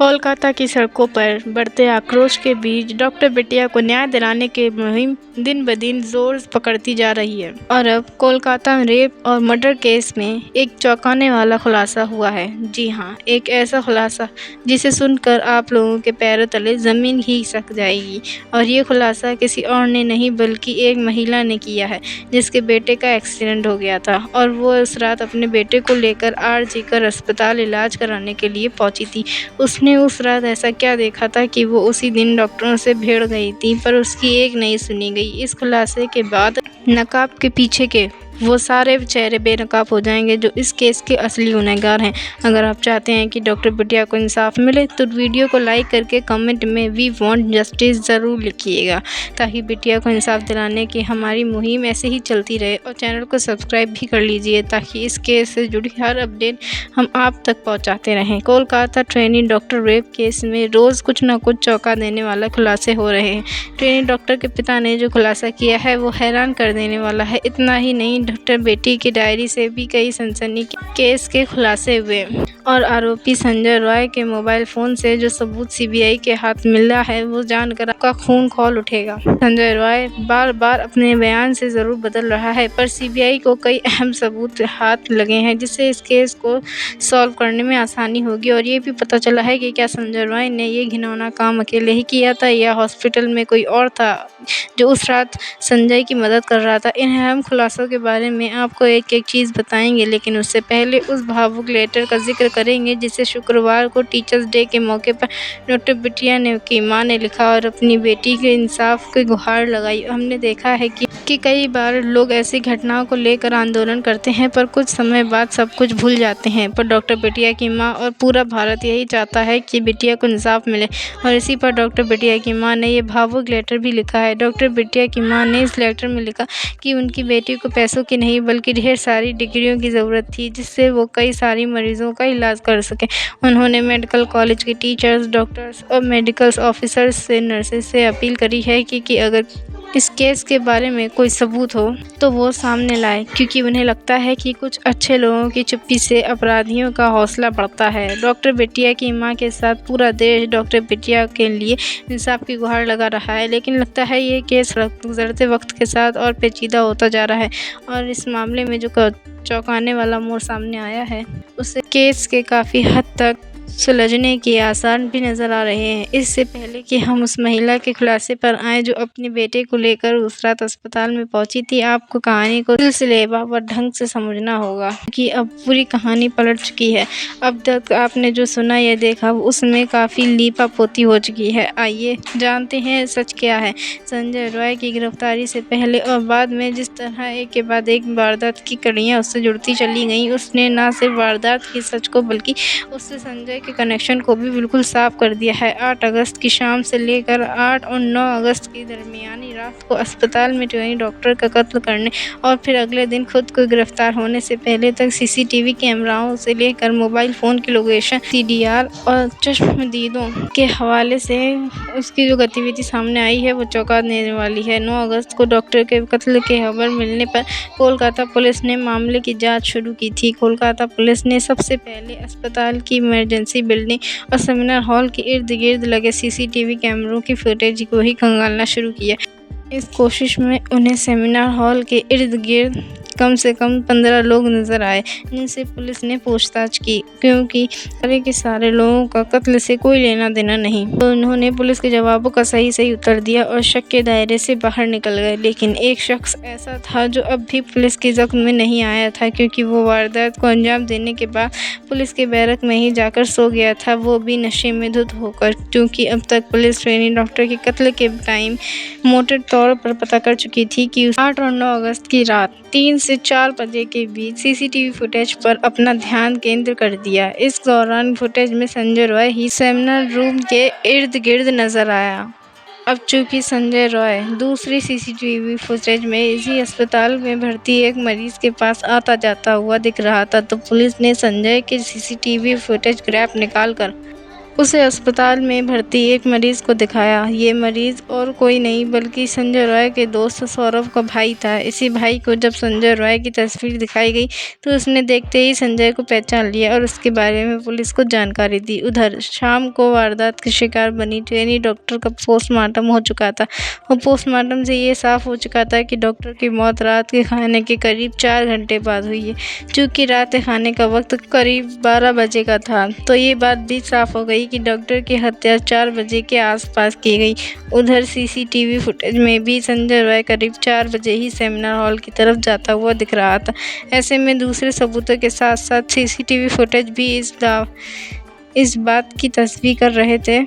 कोलकाता की सड़कों पर बढ़ते आक्रोश के बीच डॉक्टर बिटिया को न्याय दिलाने की मुहिम दिन ब दिन जोर पकड़ती जा रही है और अब कोलकाता रेप और मर्डर केस में एक चौंकाने वाला खुलासा हुआ है। जी हाँ, एक ऐसा खुलासा जिसे सुनकर आप लोगों के पैरों तले जमीन ही खिसक जाएगी। और ये खुलासा किसी और ने नहीं बल्कि एक महिला ने किया है जिसके बेटे का एक्सीडेंट हो गया था और वो उस रात अपने बेटे को लेकर आरजी कर अस्पताल इलाज कराने के लिए पहुंची थी। उसने उस रात ऐसा क्या देखा था कि वो उसी दिन डॉक्टरों से भिड़ गई थी, पर उसकी एक नहीं सुनी गई। इस खुलासे के बाद नकाब के पीछे के वो सारे चेहरे बेनकाब हो जाएंगे जो इस केस के असली गुनहगार हैं। अगर आप चाहते हैं कि डॉक्टर बिटिया को इंसाफ मिले तो वीडियो को लाइक करके कमेंट में वी वांट जस्टिस ज़रूर लिखिएगा, ताकि बिटिया को इंसाफ दिलाने की हमारी मुहिम ऐसे ही चलती रहे। और चैनल को सब्सक्राइब भी कर लीजिए ताकि इस केस से जुड़ी हर अपडेट हम आप तक पहुँचाते रहें। Kolkata trainee doctor rape case में रोज़ कुछ न कुछ चौंका देने वाला खुलासे हो रहे हैं। ट्रेनी डॉक्टर के पिता ने जो खुलासा किया है वो हैरान कर देने वाला है। इतना ही नहीं, डॉक्टर बेटी की डायरी से भी कई सनसनी केस के खुलासे हुए और आरोपी संजय रॉय के मोबाइल फ़ोन से जो सबूत सीबीआई के हाथ मिला है वो जानकर आपका खून खौल उठेगा। संजय रॉय बार बार अपने बयान से ज़रूर बदल रहा है, पर सीबीआई को कई अहम सबूत हाथ लगे हैं जिससे इस केस को सॉल्व करने में आसानी होगी। और ये भी पता चला है कि क्या संजय रॉय ने ये घिनौना काम अकेले ही किया था या हॉस्पिटल में कोई और था जो उस रात संजय की मदद कर रहा था। इन अहम खुलासों के बारे में आपको एक एक चीज़ बताएंगे, लेकिन उससे पहले उस भावुक लेटर का जिक्र करेंगे जिसे शुक्रवार को टीचर्स डे के मौके पर डॉक्टर बिटिया ने की मां ने लिखा और अपनी बेटी के इंसाफ की गुहार लगाई। हमने देखा है कि कई बार लोग ऐसी घटनाओं को लेकर आंदोलन करते हैं पर कुछ समय बाद सब कुछ भूल जाते हैं, पर डॉक्टर बिटिया की मां और पूरा भारत यही चाहता है कि बिटिया को इंसाफ मिले। और इसी पर डॉक्टर बिटिया की मां ने ये भावुक लेटर भी लिखा है। डॉक्टर बिटिया की मां ने इस लेटर में लिखा कि उनकी बेटी को पैसों की नहीं बल्कि ढेर सारी डिग्रियों की ज़रूरत थी जिससे वो कई सारी मरीजों का इलाज कर सके। उन्होंने मेडिकल कॉलेज के टीचर्स, डॉक्टर्स और मेडिकल ऑफिसर्स से, नर्सेज से अपील करी है कि अगर इस केस के बारे में कोई सबूत हो तो वो सामने लाए, क्योंकि उन्हें लगता है कि कुछ अच्छे लोगों की चुप्पी से अपराधियों का हौसला बढ़ता है। डॉक्टर बिटिया की मां के साथ पूरा देश डॉक्टर बिटिया के लिए इंसाफ की गुहार लगा रहा है, लेकिन लगता है ये केस गुजरते वक्त के साथ और पेचीदा होता जा रहा है। और इस मामले में जो चौंकाने वाला मोड़ सामने आया है उससे केस के काफ़ी हद तक सुलझने के आसार भी नज़र आ रहे हैं। इससे पहले कि हम उस महिला के खुलासे पर आएँ जो अपने बेटे को लेकर उस रात अस्पताल में पहुंची थी, आपको कहानी को सिलसिलेवार ढंग से समझना होगा कि अब पूरी कहानी पलट चुकी है। अब तक आपने जो सुना या देखा उसमें काफ़ी लीपापोती हो चुकी है। आइए जानते हैं सच क्या है। संजय रॉय की गिरफ्तारी से पहले और बाद में जिस तरह एक के बाद एक वारदात की कड़ियाँ उससे जुड़ती चली गईं, उसने न सिर्फ वारदात की सच को बल्कि उससे संजय के कनेक्शन को भी बिल्कुल साफ कर दिया है। 8 अगस्त की शाम से लेकर 8 और 9 अगस्त की दरमियानी रात को अस्पताल में ट्रेनी डॉक्टर का कत्ल करने और फिर अगले दिन खुद को गिरफ्तार होने से पहले तक सीसीटीवी कैमराओं से लेकर मोबाइल फ़ोन की लोकेशन, सीडीआर और चश्मदीदों के हवाले से उसकी जो गतिविधि सामने आई है वो चौंका देने वाली है। 9 अगस्त को डॉक्टर के कत्ल की खबर मिलने पर कोलकाता पुलिस ने मामले की जाँच शुरू की थी। कोलकाता पुलिस ने सबसे पहले अस्पताल की इमरजेंसी बिल्डिंग और सेमिनार हॉल के इर्द गिर्द लगे सीसीटीवी कैमरों की फुटेज को ही खंगालना शुरू किया। इस कोशिश में उन्हें सेमिनार हॉल के इर्द गिर्द कम से कम 15 लोग नजर आए जिनसे पुलिस ने पूछताछ की, क्योंकि सारे के सारे लोगों का कत्ल से कोई लेना देना नहीं। तो उन्होंने पुलिस के जवाबों का सही उत्तर दिया और शक के दायरे से बाहर निकल गए। लेकिन एक शख्स ऐसा था जो अब भी पुलिस के ज़ख्म में नहीं आया था, क्योंकि वो वारदात को अंजाम देने के बाद पुलिस के बैरक में ही जाकर सो गया था, वो भी नशे में धुत होकर। क्योंकि अब तक पुलिस ट्रेनी डॉक्टर के कत्ल के टाइम मोटे तौर पर पता कर चुकी थी कि 8 और 9 अगस्त की रात 3 से 4 बजे के बीच सीसीटीवी फुटेज पर अपना ध्यान केंद्र कर दिया। इस दौरान फुटेज में संजय रॉय ही सेमिनार रूम के इर्द गिर्द नजर आया। अब चूंकि संजय रॉय दूसरी सीसीटीवी फुटेज में इसी अस्पताल में भर्ती एक मरीज के पास आता जाता हुआ दिख रहा था, तो पुलिस ने संजय के सीसीटीवी फुटेज ग्रैप निकालकर उसे अस्पताल में भर्ती एक मरीज को दिखाया। ये मरीज और कोई नहीं बल्कि संजय रॉय के दोस्त सौरभ का भाई था। इसी भाई को जब संजय रॉय की तस्वीर दिखाई गई तो उसने देखते ही संजय को पहचान लिया और उसके बारे में पुलिस को जानकारी दी। उधर शाम को वारदात की शिकार बनी ट्रेनी डॉक्टर का पोस्टमार्टम हो चुका था और पोस्टमार्टम से ये साफ हो चुका था कि डॉक्टर की मौत रात के खाने के करीब 4 घंटे बाद हुई है। चूँकि रात के खाने का वक्त करीब 12 बजे का था तो ये बात भी साफ हो गई कि डॉक्टर की हत्या 4 बजे के आसपास की गई। उधर सीसीटीवी फुटेज में भी संजय रॉय करीब 4 बजे ही सेमिनार हॉल की तरफ जाता हुआ दिख रहा था। ऐसे में दूसरे सबूतों के साथ साथ सीसीटीवी फुटेज भी इस बात की तस्दीक कर रहे थे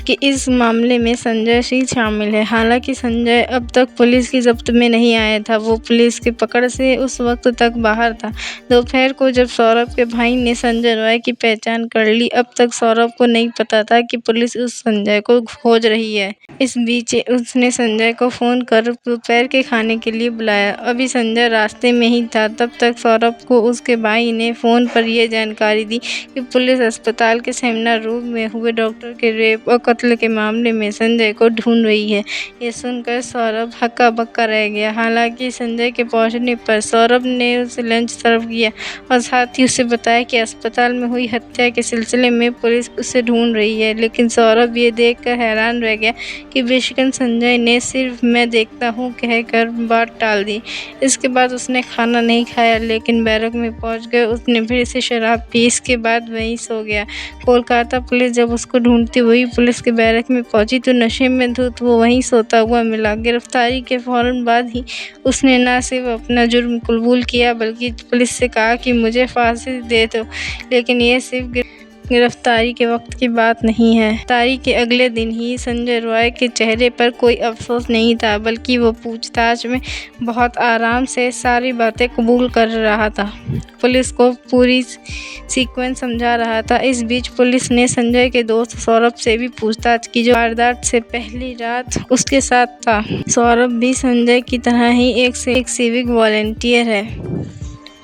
कि इस मामले में संजय सिंह शामिल है। हालांकि संजय अब तक पुलिस की ज़ब्त में नहीं आया था, वो पुलिस की पकड़ से उस वक्त तक बाहर था। दोपहर को जब सौरभ के भाई ने संजय रॉय की पहचान कर ली, अब तक सौरभ को नहीं पता था कि पुलिस उस संजय को खोज रही है। इस बीच उसने संजय को फ़ोन कर दोपहर के खाने के लिए बुलाया। अभी संजय रास्ते में ही था, तब तक सौरभ को उसके भाई ने फ़ोन पर यह जानकारी दी कि पुलिस अस्पताल के सेमिनार रूम में हुए डॉक्टर के रेप और कत्ल के मामले में संजय को ढूंढ रही है। ये सुनकर सौरभ हक्का बक्का रह गया। हालांकि संजय के पहुंचने पर सौरभ ने उसे लंच सर्व किया और साथ ही उसे बताया कि अस्पताल में हुई हत्या के सिलसिले में पुलिस उसे ढूंढ रही है। लेकिन सौरभ ये देखकर हैरान रह गया कि बेशकन संजय ने सिर्फ मैं देखता हूँ कहकर बात टाल दी। इसके बाद उसने खाना नहीं खाया, लेकिन बैरक में पहुँच गए उसने फिर से शराब पी। इसके बाद वहीं सो गया। कोलकाता पुलिस जब उसको ढूंढती हुई पुलिस के बैरक में पहुंची तो नशे में धुत वो वहीं सोता हुआ मिला। गिरफ्तारी के फौरन बाद ही उसने न सिर्फ अपना जुर्म कबूल किया बल्कि पुलिस से कहा कि मुझे फांसी दे दो। लेकिन ये सिर्फ गिरफ्तारी के वक्त की बात नहीं है। गिरफ्तारी के अगले दिन ही संजय रॉय के चेहरे पर कोई अफसोस नहीं था, बल्कि वो पूछताछ में बहुत आराम से सारी बातें कबूल कर रहा था। पुलिस को पूरी सीक्वेंस समझा रहा था। इस बीच पुलिस ने संजय के दोस्त सौरभ से भी पूछताछ की, जो वारदात से पहली रात उसके साथ था। सौरभ भी संजय की तरह ही एक सिविक वॉलंटियर है।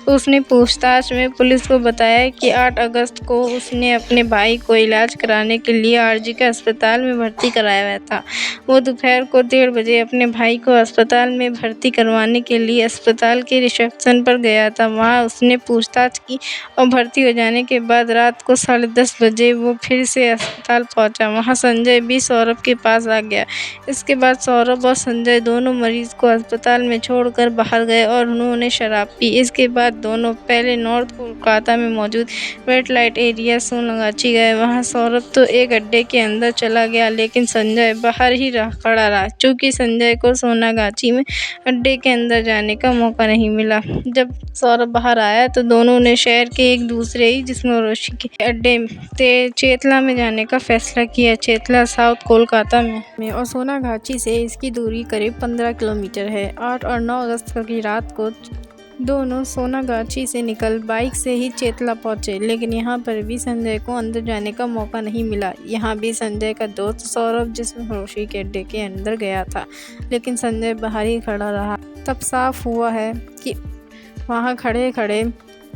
उसने पूछताछ में पुलिस को बताया कि 8 अगस्त को उसने अपने भाई को इलाज कराने के लिए आरजी के अस्पताल में भर्ती कराया हुआ था। वो दोपहर को 1:30 बजे अपने भाई को अस्पताल में भर्ती करवाने के लिए अस्पताल के रिसेप्शन पर गया था। वहाँ उसने पूछताछ की और भर्ती हो जाने के बाद रात को 10:30 बजे वो फिर से अस्पताल पहुँचा। वहाँ संजय भी सौरभ के पास आ गया। इसके बाद सौरभ और संजय दोनों मरीज को अस्पताल में छोड़कर बाहर गए और उन्होंने शराब पी। इसके बाद दोनों पहले नॉर्थ कोलकाता में मौजूद रेड लाइट एरिया सोनागाछी गए। वहां सौरभ तो एक अड्डे के अंदर चला गया, लेकिन संजय बाहर ही खड़ा रहा। चूँकि संजय को सोनागाछी में अड्डे के अंदर जाने का मौका नहीं मिला। जब सौरभ बाहर आया तो दोनों ने शहर के एक दूसरे ही जिस्मोरोशी के अड्डे चेतला में जाने का फैसला किया। चेतला साउथ कोलकाता में और सोनागाछी से इसकी दूरी करीब 15 किलोमीटर है। 8 और 9 अगस्त की रात को दोनों सोनागाछी से निकल बाइक से ही चेतला पहुंचे, लेकिन यहाँ पर भी संजय को अंदर जाने का मौका नहीं मिला। यहाँ भी संजय का दोस्त सौरभ जिस्मोरोशी के अड्डे के अंदर गया था, लेकिन संजय बाहर ही खड़ा रहा। तब साफ हुआ है कि वहाँ खड़े खड़े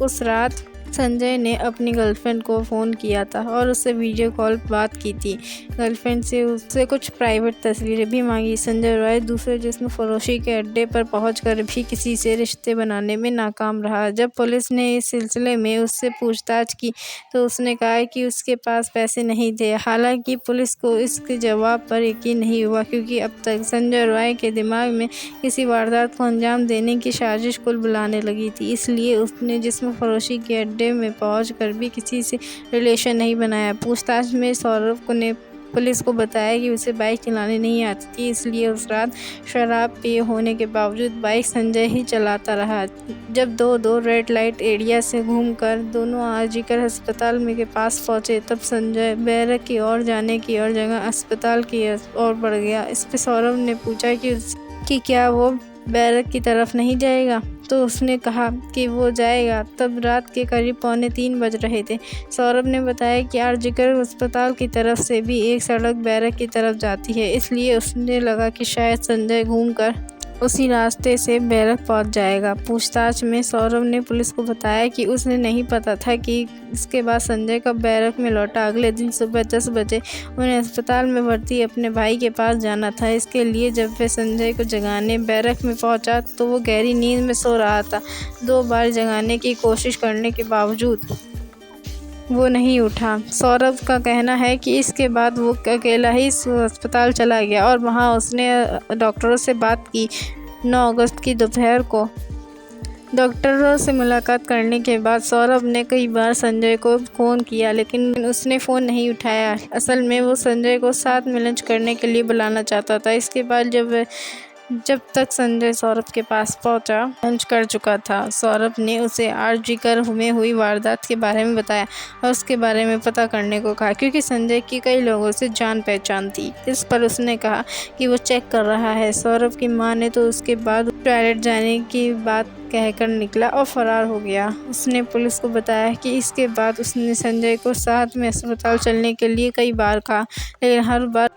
उस रात संजय ने अपनी गर्लफ्रेंड को फ़ोन किया था और उससे वीडियो कॉल बात की थी। गर्लफ्रेंड से उससे कुछ प्राइवेट तस्वीरें भी मांगी। संजय रॉय दूसरे जिस्म फरोशी के अड्डे पर पहुंचकर भी किसी से रिश्ते बनाने में नाकाम रहा। जब पुलिस ने इस सिलसिले में उससे पूछताछ की तो उसने कहा कि उसके पास पैसे नहीं थे। हालांकि पुलिस को इसके जवाब पर यकीन नहीं हुआ, क्योंकि अब तक संजय रॉय के दिमाग में किसी वारदात को अंजाम देने की साजिश कुल बुलाने लगी थी। इसलिए उसने जिस्म फरोशी के अड्डे में पहुंचकर भी किसी से रिलेशन नहीं बनाया। पूछताछ में सौरभ ने पुलिस को बताया कि उसे बाइक चलाने नहीं आती थी, इसलिए उस रात शराब पिए होने के बावजूद बाइक संजय ही चलाता रहा। जब दो रेड लाइट एरिया से घूमकर दोनों आरजीकर अस्पताल में के पास पहुंचे, तब संजय बैरक की ओर जाने की और जगह अस्पताल की ओर बढ़ गया। इस पर सौरभ ने पूछा कि क्या वो बैरक की तरफ नहीं जाएगा, तो उसने कहा कि वो जाएगा। तब रात के करीब 2:45 बज रहे थे। सौरभ ने बताया कि आरजीकर अस्पताल की तरफ से भी एक सड़क बैरक की तरफ जाती है, इसलिए उसने लगा कि शायद संजय घूमकर उसी रास्ते से बैरक पहुंच जाएगा। पूछताछ में सौरभ ने पुलिस को बताया कि उसे नहीं पता था कि इसके बाद संजय कब बैरक में लौटा। अगले दिन सुबह 10 बजे उन्हें अस्पताल में भर्ती अपने भाई के पास जाना था। इसके लिए जब वे संजय को जगाने बैरक में पहुंचा तो वो गहरी नींद में सो रहा था। 2 बार जगाने की कोशिश करने के बावजूद वो नहीं उठा। सौरभ का कहना है कि इसके बाद वो अकेला ही अस्पताल चला गया और वहां उसने डॉक्टरों से बात की। 9 अगस्त की दोपहर को डॉक्टरों से मुलाकात करने के बाद सौरभ ने कई बार संजय को फ़ोन किया, लेकिन उसने फ़ोन नहीं उठाया। असल में वो संजय को साथ में लंच करने के लिए बुलाना चाहता था। इसके बाद जब तक संजय सौरभ के पास पहुंचा, लंच कर चुका था। सौरभ ने उसे आरजीकर में हुई वारदात के बारे में बताया और उसके बारे में पता करने को कहा, क्योंकि संजय की कई लोगों से जान पहचान थी। इस पर उसने कहा कि वो चेक कर रहा है। सौरभ की मां ने तो उसके बाद टॉयलेट जाने की बात कहकर निकला और फरार हो गया। उसने पुलिस को बताया कि इसके बाद उसने संजय को साथ में अस्पताल चलने के लिए कई बार कहा, लेकिन हर बार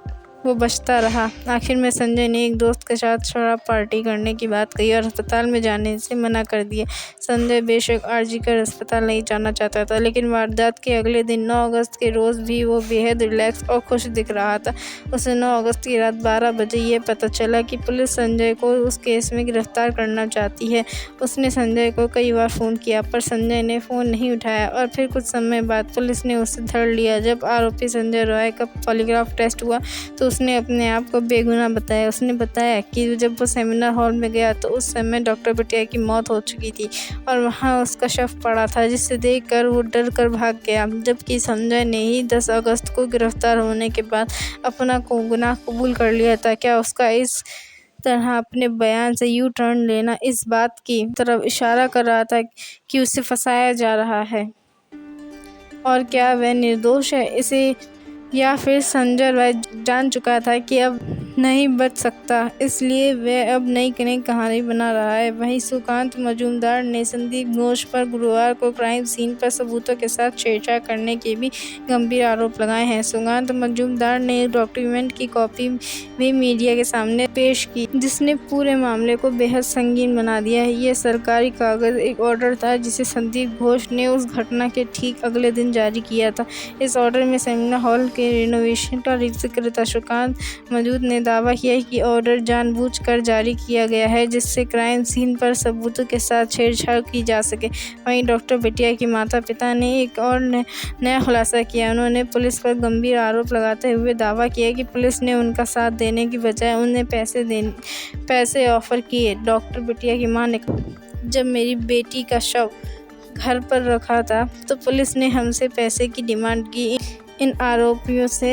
वो बचता रहा। आखिर में संजय ने एक दोस्त के साथ शराब पार्टी करने की बात कही और अस्पताल में जाने से मना कर दिया। संजय बेशक आरजीकर अस्पताल नहीं जाना चाहता था, लेकिन वारदात के अगले दिन 9 अगस्त के रोज़ भी वो बेहद रिलैक्स और खुश दिख रहा था। उसे 9 अगस्त की रात 12 बजे ये पता चला कि पुलिस संजय को उस केस में गिरफ्तार करना चाहती है। उसने संजय को कई बार फ़ोन किया, पर संजय ने फ़ोन नहीं उठाया और फिर कुछ समय बाद पुलिस ने उसे धर लिया। जब आरोपी संजय रॉय का पॉलीग्राफ टेस्ट हुआ तो उसने अपने आप को बेगुनाह बताया। उसने बताया कि जब वो सेमिनार हॉल में गया तो उस समय डॉक्टर बिटिया की मौत हो चुकी थी और वहाँ उसका शव पड़ा था, जिसे देखकर वो डर कर भाग गया। जबकि संजय ने ही 10 अगस्त को गिरफ्तार होने के बाद अपना गुनाह कबूल कर लिया था। क्या उसका इस तरह अपने बयान से यू टर्न लेना इस बात की तरफ इशारा कर रहा था कि उसे फंसाया जा रहा है और क्या वह निर्दोष है? इसे या फिर संजय रॉय जान चुका था कि अब नहीं बच सकता, इसलिए वह अब नई कहानी बना रहा है। वहीं सुकांत मजूमदार ने संदीप घोष पर गुरुवार को क्राइम सीन पर सबूतों के साथ छेड़छाड़ करने के भी गंभीर आरोप लगाए हैं। सुकांत मजूमदार ने एक डॉक्यूमेंट की कॉपी भी मीडिया के सामने पेश की, जिसने पूरे मामले को बेहद संगीन बना दिया है। ये सरकारी कागज एक ऑर्डर था जिसे संदीप घोष ने उस घटना के ठीक अगले दिन जारी किया था। इस ऑर्डर में सेमिनार हॉल के रिनोवेशन का जिक्र था। सुकांत मजूद ने दावा किया कि ऑर्डर जानबूझकर जारी किया गया है, जिससे क्राइम सीन पर सबूतों के साथ छेड़छाड़ की जा सके। वहीं डॉक्टर बिटिया के माता पिता ने एक और नया खुलासा किया। उन्होंने पुलिस पर गंभीर आरोप लगाते हुए दावा किया कि पुलिस ने उनका साथ देने की बजाय उन्हें पैसे ऑफर किए। डॉक्टर बिटिया की मां ने कहा, जब मेरी बेटी का शव घर पर रखा था तो पुलिस ने हमसे पैसे की डिमांड की। इन आरोपियों से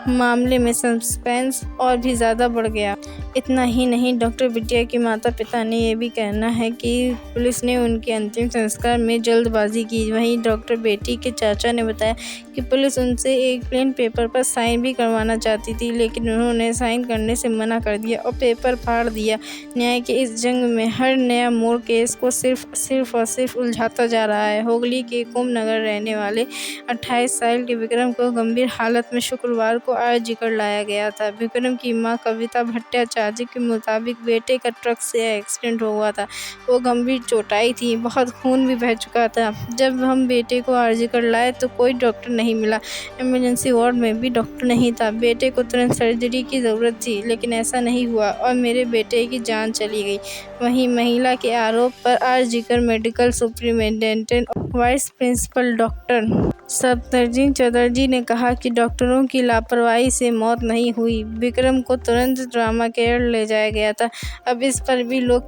मामले में सस्पेंस और भी ज़्यादा बढ़ गया। इतना ही नहीं, डॉक्टर बिटिया के माता पिता ने यह भी कहना है कि पुलिस ने उनके अंतिम संस्कार में जल्दबाजी की। वहीं डॉक्टर बेटी के चाचा ने बताया कि पुलिस उनसे एक प्लेन पेपर पर साइन भी करवाना चाहती थी, लेकिन उन्होंने साइन करने से मना कर दिया और पेपर फाड़ दिया। न्याय के इस जंग में हर नया मोड़ केस को सिर्फ उलझाता जा रहा है। हुगली के कुमनगर रहने वाले 28 साल के विक्रम को गंभीर हालत में शुक्रवार को आरजीकर लाया गया था। विक्रम की मां कविता भट्टाचार्य के मुताबिक बेटे का ट्रक से एक्सीडेंट हुआ था। वो गंभीर चोटाई थी, बहुत खून भी बह चुका था। जब हम बेटे को आरजीकर लाए तो कोई डॉक्टर नहीं मिला, इमरजेंसी वार्ड में भी डॉक्टर नहीं था। बेटे को तुरंत सर्जरी की ज़रूरत थी, लेकिन ऐसा नहीं हुआ और मेरे बेटे की जान चली गई। वहीं महिला के आरोप पर R G Kar medical superintendent vice principal doctor Saptarjit Chatterjee ने कहा कि डॉक्टरों की लापरवाही से मौत नहीं हुई। विक्रम को तुरंत ट्रॉमा केयर ले जाया गया था। अब इस पर भी लोग